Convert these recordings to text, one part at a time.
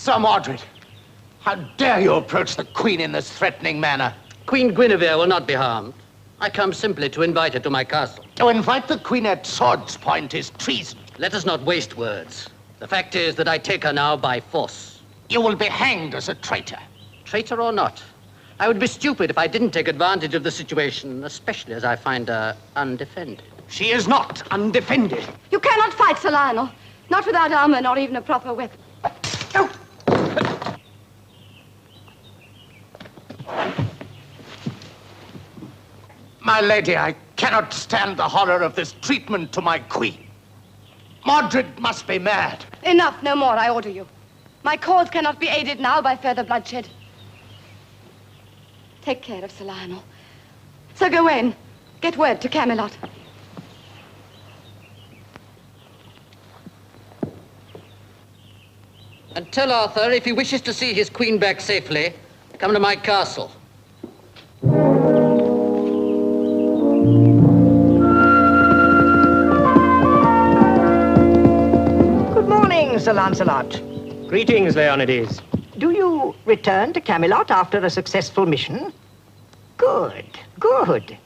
Sir Mordred, how dare you approach the Queen in this threatening manner? Queen Guinevere will not be harmed. I come simply to invite her to my castle. To invite the Queen at sword's point is treason. Let us not waste words. The fact is that I take her now by force. You will be hanged as a traitor. Traitor or not, I would be stupid if I didn't take advantage of the situation, especially as I find her undefended. She is not undefended. You cannot fight, Sir Lionel. Not without armor, not even a proper weapon. Oh. My lady, I cannot stand the horror of this treatment to my queen. Mordred must be mad. Enough, no more, I order you. My cause cannot be aided now by further bloodshed. Take care of Sir Lionel. Sir Gawain, get word to Camelot. And tell Arthur if he wishes to see his queen back safely, come to my castle. Sir Lancelot. Greetings, Leonides. Do you return to Camelot after a successful mission? Good, good.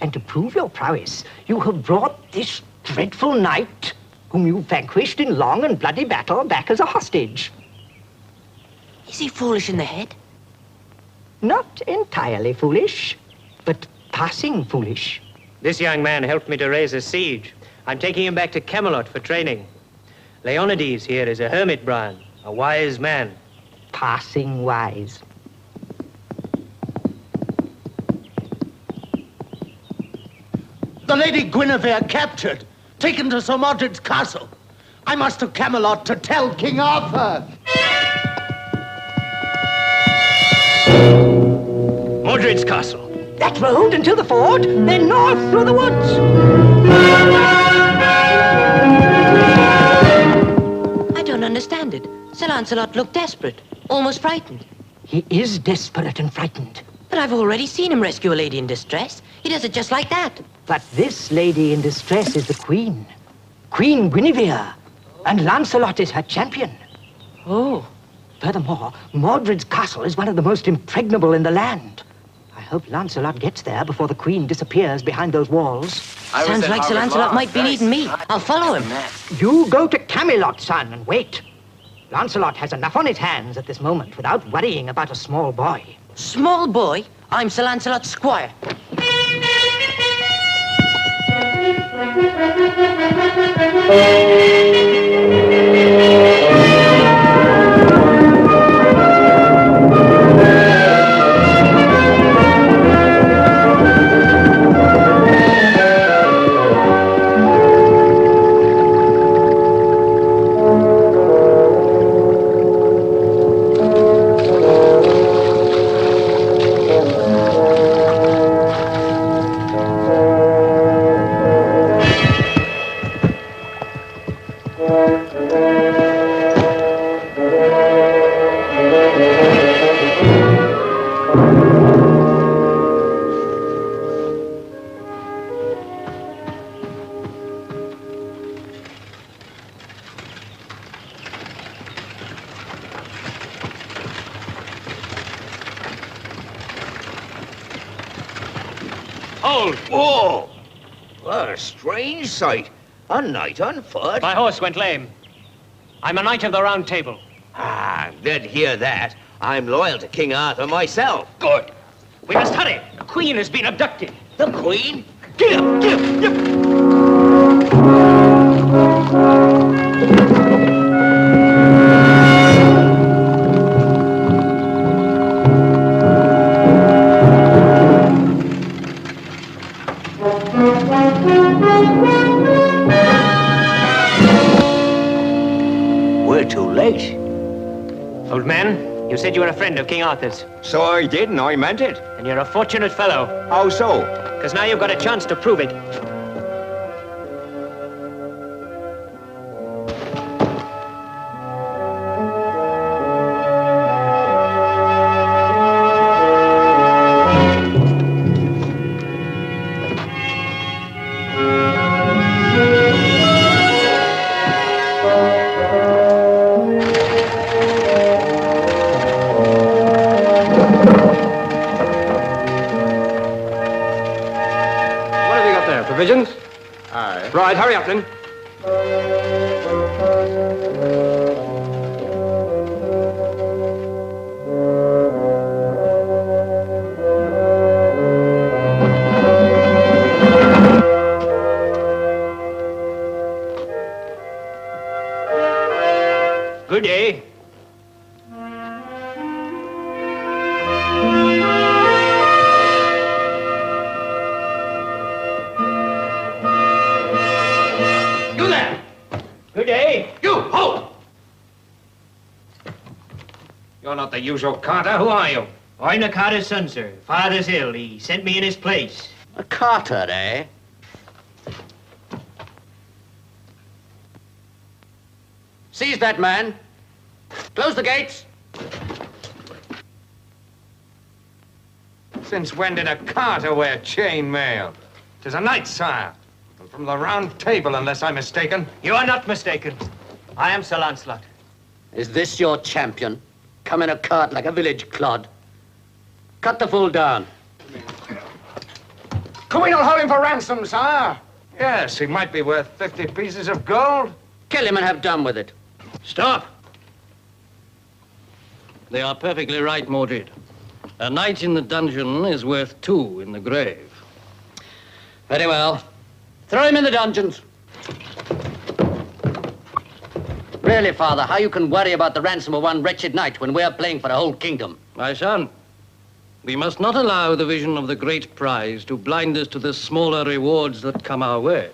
And to prove your prowess, you have brought this dreadful knight, whom you vanquished in long and bloody battle, back as a hostage. Is he foolish in the head? Not entirely foolish, but passing foolish. This young man helped me to raise a siege. I'm taking him back to Camelot for training. Leonides here is a hermit, Brian, a wise man. Passing wise. The Lady Guinevere captured, taken to Sir Mordred's castle. I must to Camelot to tell King Arthur. Mordred's castle. That road until the ford, then north through the woods. I don't understand it. Sir Lancelot looked desperate, almost frightened. He is desperate and frightened. But I've already seen him rescue a lady in distress. He does it just like that. But this lady in distress is the Queen. Queen Guinevere. And Lancelot is her champion. Oh. Furthermore, Mordred's castle is one of the most impregnable in the land. I hope Lancelot gets there before the Queen disappears behind those walls. Sounds like Sir Lancelot might be needing me. I'll follow him. You go to Camelot, son, and wait. Lancelot has enough on his hands at this moment without worrying about a small boy. Small boy? I'm Sir Lancelot's squire. Hold! Whoa! What a strange sight. A knight on foot. My horse went lame. I'm a knight of the Round Table. Ah, I'm glad to hear that. I'm loyal to King Arthur myself. Good. We must hurry. The Queen has been abducted. The Queen? Get him! Get him! Get him! We're too late. Old man, you said you were a friend of King Arthur's. So I did, and I meant it. And you're a fortunate fellow. How so? Because now you've got a chance to prove it. Provisions? Aye. Right, hurry up then. Good day. Good day. You, halt! You're not the usual carter. Who are you? I'm the carter's son, sir. Father's ill. He sent me in his place. A carter, eh? Seize that man. Close the gates. Since when did a carter wear chainmail? 'Tis a knight, sire. And from the Round Table, unless I'm mistaken. You are not mistaken. I am Sir Lancelot. Is this your champion? Come in a cart like a village clod. Cut the fool down. Can we not hold him for ransom, sire? Yes, he might be worth 50 pieces of gold. Kill him and have done with it. Stop! They are perfectly right, Mordred. A knight in the dungeon is worth 2 in the grave. Very well. Throw him in the dungeons. Really, Father, how you can worry about the ransom of one wretched knight when we're playing for a whole kingdom? My son, we must not allow the vision of the great prize to blind us to the smaller rewards that come our way.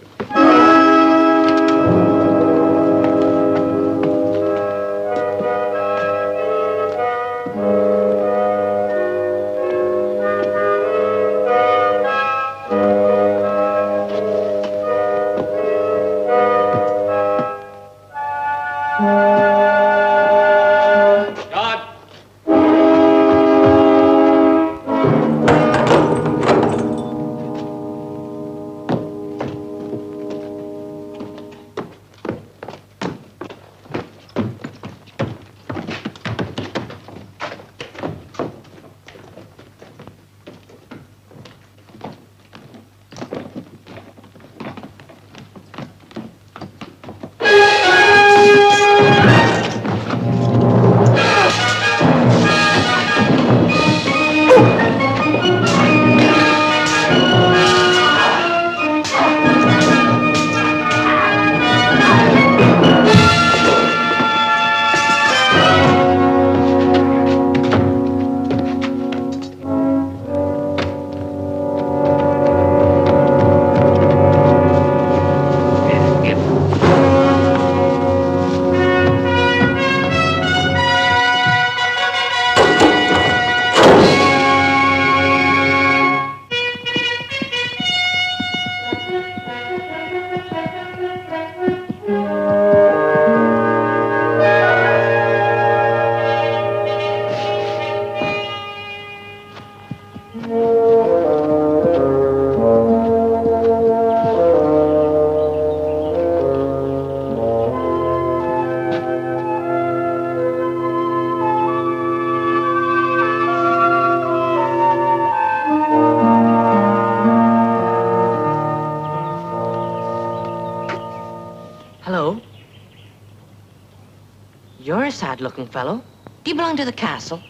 You're a sad-looking fellow. Do you belong to the castle?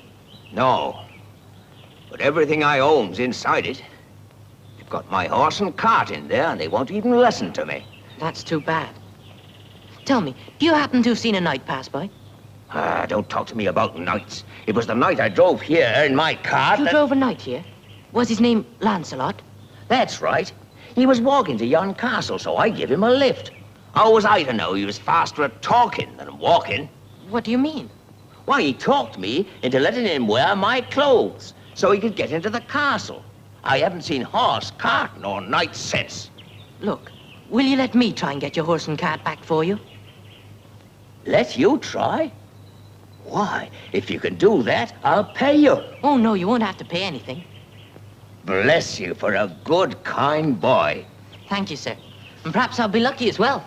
No. But everything I own's inside it. They've got my horse and cart in there, and they won't even listen to me. That's too bad. Tell me, do you happen to have seen a knight pass by? Don't talk to me about knights. It was the night I drove here in my cart. You drove a knight here? Was his name Lancelot? That's right. He was walking to yon castle, so I give him a lift. How was I to know he was faster at talking than walking? What do you mean? Why, he talked me into letting him wear my clothes so he could get into the castle. I haven't seen horse, cart, nor knight since. Look, will you let me try and get your horse and cart back for you? Let you try? Why, if you can do that, I'll pay you. Oh, no, you won't have to pay anything. Bless you for a good, kind boy. Thank you, sir. And perhaps I'll be lucky as well.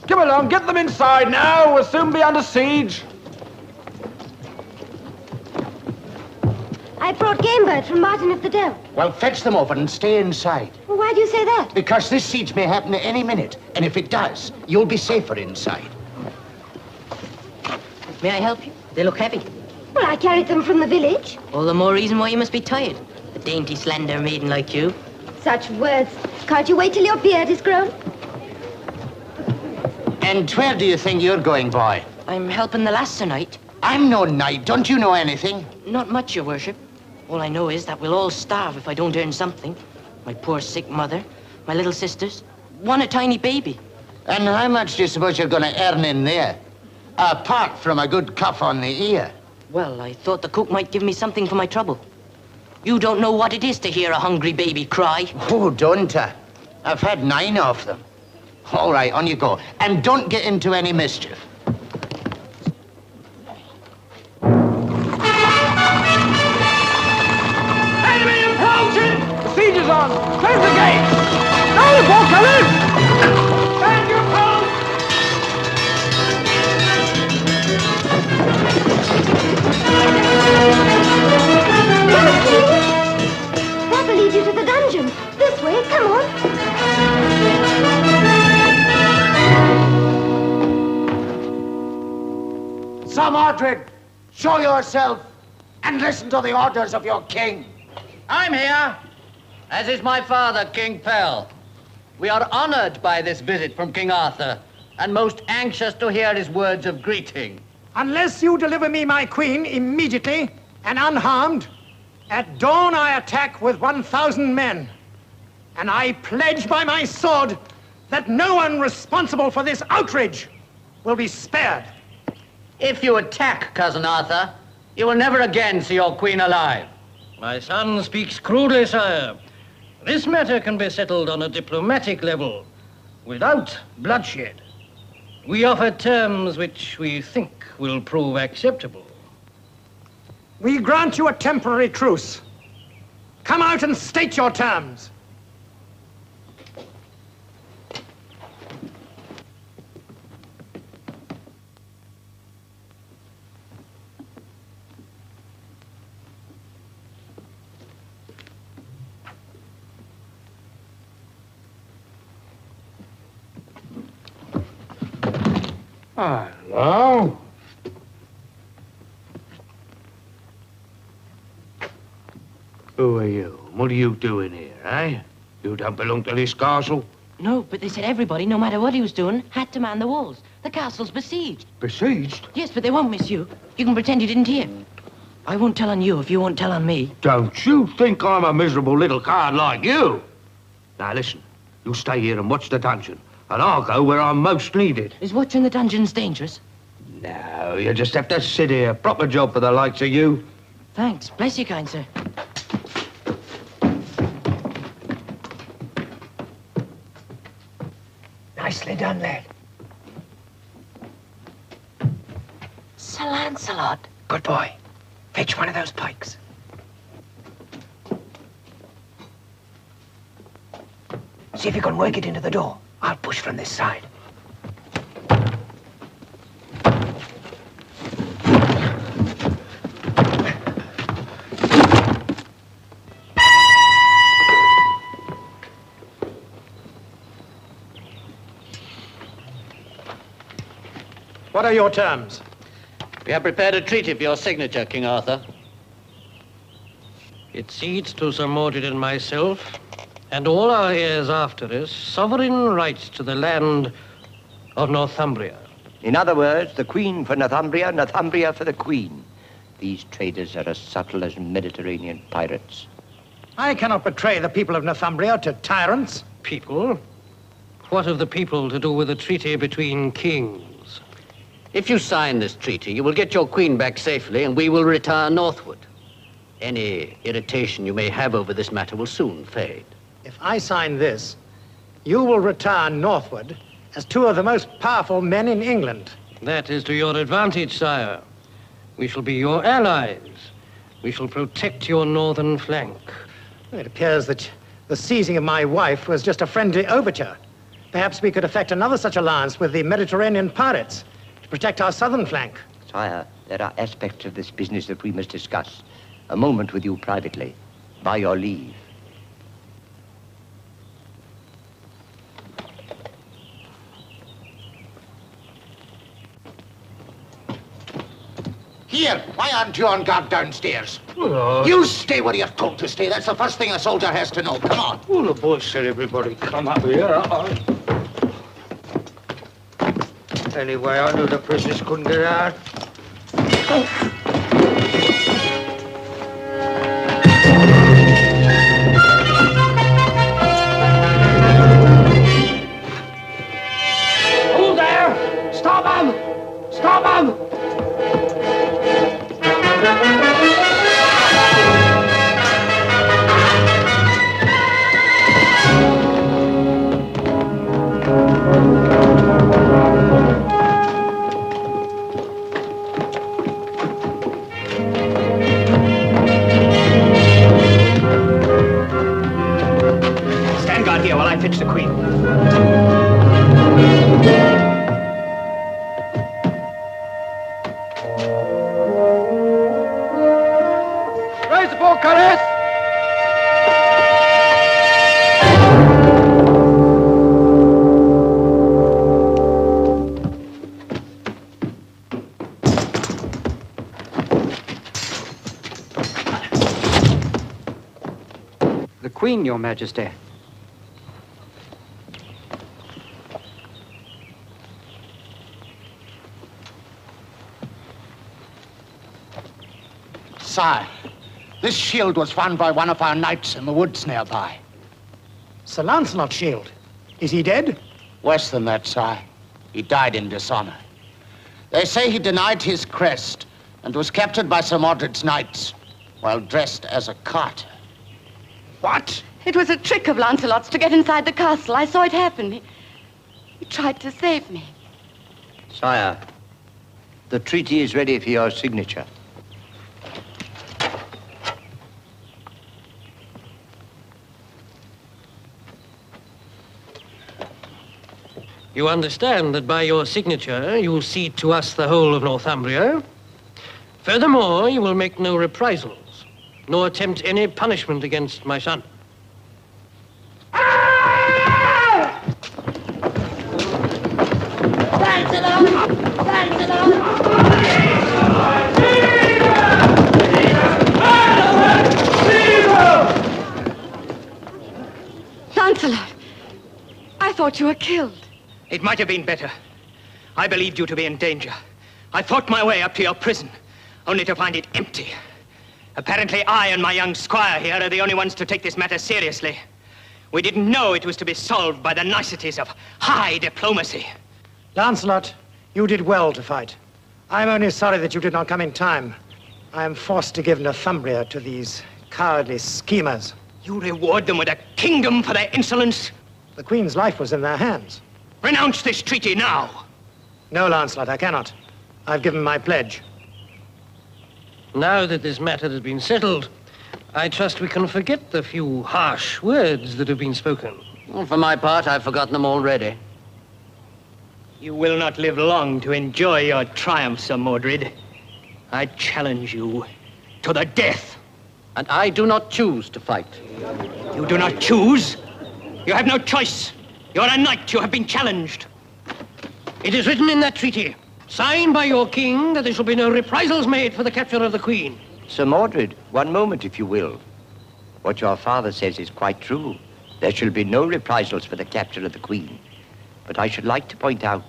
Come along, get them inside now. We'll soon be under siege. I brought game birds from Martin of the Dell. Well, fetch them over and stay inside. Well, why do you say that? Because this siege may happen at any minute. And if it does, you'll be safer inside. May I help you? They look heavy. Well, I carried them from the village. All the more reason why you must be tired. A dainty, slender maiden like you. Such words. Can't you wait till your beard is grown? And where do you think you're going, boy? I'm helping the lass tonight. I'm no knight. Don't you know anything? Not much, your worship. All I know is that we'll all starve if I don't earn something. My poor sick mother, my little sisters, one a tiny baby. And how much do you suppose you're going to earn in there? Apart from a good cuff on the ear. Well, I thought the cook might give me something for my trouble. You don't know what it is to hear a hungry baby cry. Oh, don't I? I've had 9 of them. All right, on you go. And don't get into any mischief. Enemy approaching! The siege is on! Close the gates! No, portcullis! Stand your post! That'll lead you to the dungeon. This way, come on. Sir Mordred, show yourself and listen to the orders of your king. I'm here, as is my father, King Pell. We are honored by this visit from King Arthur, and most anxious to hear his words of greeting. Unless you deliver me my queen immediately and unharmed, at dawn I attack with 1,000 men. And I pledge by my sword that no one responsible for this outrage will be spared. If you attack, Cousin Arthur, you will never again see your queen alive. My son speaks crudely, sire. This matter can be settled on a diplomatic level, without bloodshed. We offer terms which we think will prove acceptable. We grant you a temporary truce. Come out and state your terms. Hello? Who are you? What are you doing here, eh? You don't belong to this castle? No, but they said everybody, no matter what he was doing, had to man the walls. The castle's besieged. Besieged? Yes, but they won't miss you. You can pretend you didn't hear. I won't tell on you if you won't tell on me. Don't you think I'm a miserable little card like you? Now listen, you stay here and watch the dungeon, and I'll go where I'm most needed. Is watching the dungeons dangerous? No, you just have to sit here. Proper job for the likes of you. Thanks. Bless you, kind sir. Nicely done, lad. Sir Lancelot. Good boy. Fetch one of those pikes. See if you can work it into the door. I'll push from this side. What are your terms? We have prepared a treaty for your signature, King Arthur. It cedes to Sir Mordred and myself, and all our heirs after us, sovereign rights to the land of Northumbria. In other words, the Queen for Northumbria, Northumbria for the Queen. These traders are as subtle as Mediterranean pirates. I cannot betray the people of Northumbria to tyrants. People? What have the people to do with a treaty between kings? If you sign this treaty, you will get your queen back safely, and we will retire northward. Any irritation you may have over this matter will soon fade. If I sign this, you will return northward as two of the most powerful men in England. That is to your advantage, sire. We shall be your allies. We shall protect your northern flank. It appears that the seizing of my wife was just a friendly overture. Perhaps we could effect another such alliance with the Mediterranean pirates to protect our southern flank. Sire, there are aspects of this business that we must discuss. A moment with you privately, by your leave. Here, why aren't you on guard downstairs? You stay where you're told to stay. That's the first thing a soldier has to know. Come on. Oh, the boss said everybody come up here. Anyway, I knew the prisoners couldn't get out. Who there? Stop him! Stop him! Stand guard here while I fetch the Queen. Raise the portcullis! The Queen, Your Majesty. Sire, this shield was found by one of our knights in the woods nearby. Sir Lancelot's shield. Is he dead? Worse than that, sire. He died in dishonor. They say he denied his crest and was captured by Sir Mordred's knights while dressed as a carter. What? It was a trick of Lancelot's to get inside the castle. I saw it happen. He tried to save me. Sire, the treaty is ready for your signature. You understand that by your signature, you cede to us the whole of Northumbria. Furthermore, you will make no reprisals, nor attempt any punishment against my son. Lancelot, I thought you were killed. It might have been better. I believed you to be in danger. I fought my way up to your prison, only to find it empty. Apparently, I and my young squire here are the only ones to take this matter seriously. We didn't know it was to be solved by the niceties of high diplomacy. Lancelot, you did well to fight. I'm only sorry that you did not come in time. I am forced to give Northumbria to these cowardly schemers. You reward them with a kingdom for their insolence? The Queen's life was in their hands. Renounce this treaty now. No, Lancelot, I cannot. I've given my pledge. Now that this matter has been settled, I trust we can forget the few harsh words that have been spoken. Well, for my part, I've forgotten them already. You will not live long to enjoy your triumph, Sir Mordred. I challenge you to the death. And I do not choose to fight. You do not choose? You have no choice. You're a knight. You have been challenged. It is written in that treaty Sign by your king that there shall be no reprisals made for the capture of the queen. Sir Mordred, one moment, if you will. What your father says is quite true. There shall be no reprisals for the capture of the queen. But I should like to point out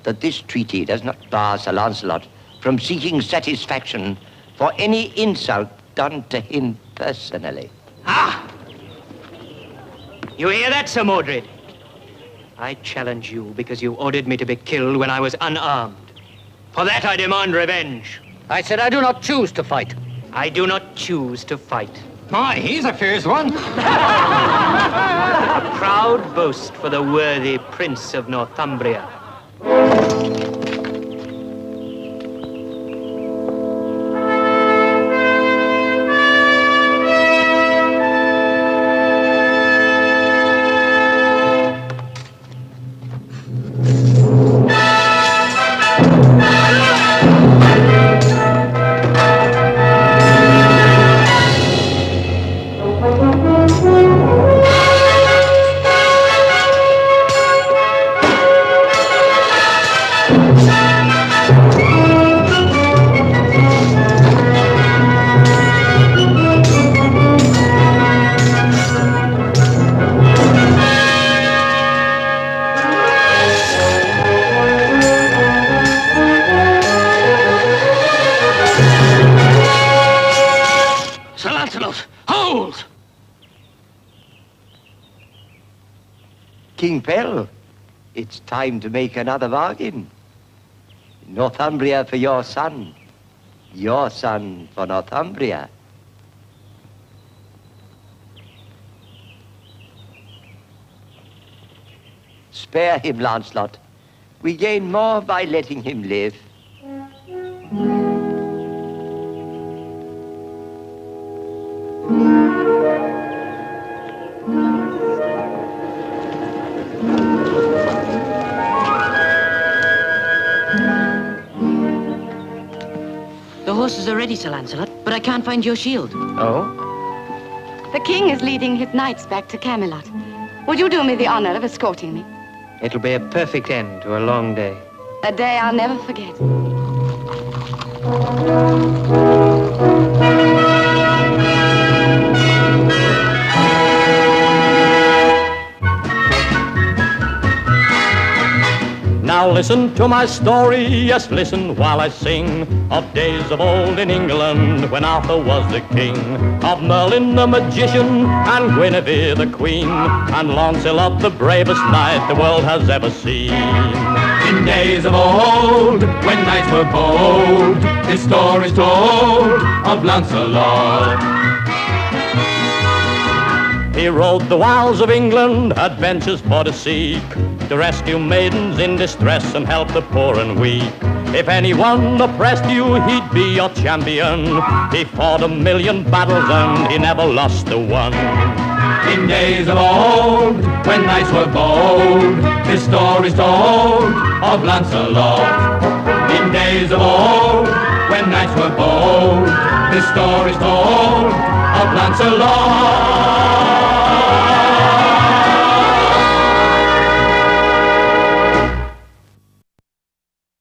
that this treaty does not bar Sir Lancelot from seeking satisfaction for any insult done to him personally. Ah! You hear that, Sir Mordred? I challenge you because you ordered me to be killed when I was unarmed. For that I demand revenge. I said I do not choose to fight. I do not choose to fight. My, he's a fierce one. A proud boast for the worthy Prince of Northumbria. King Pell, it's time to make another bargain. Northumbria for your son for Northumbria. Spare him, Lancelot. We gain more by letting him live. The horses are ready, Sir Lancelot, but I can't find your shield. Oh? The king is leading his knights back to Camelot. Would you do me the honor of escorting me? It'll be a perfect end to a long day. A day I'll never forget. Now listen to my story, yes, listen while I sing of days of old in England when Arthur was the king, of Merlin the magician and Guinevere the queen, and Lancelot the bravest knight the world has ever seen. In days of old, when knights were bold, this story's told of Lancelot. He rode the wilds of England, adventures for to seek, to rescue maidens in distress and help the poor and weak. If anyone oppressed you, he'd be your champion. He fought 1,000,000 battles and he never lost a one. In days of old, when knights were bold, this story's told of Lancelot. In days of old, when knights were bold, this story's told of Lancelot.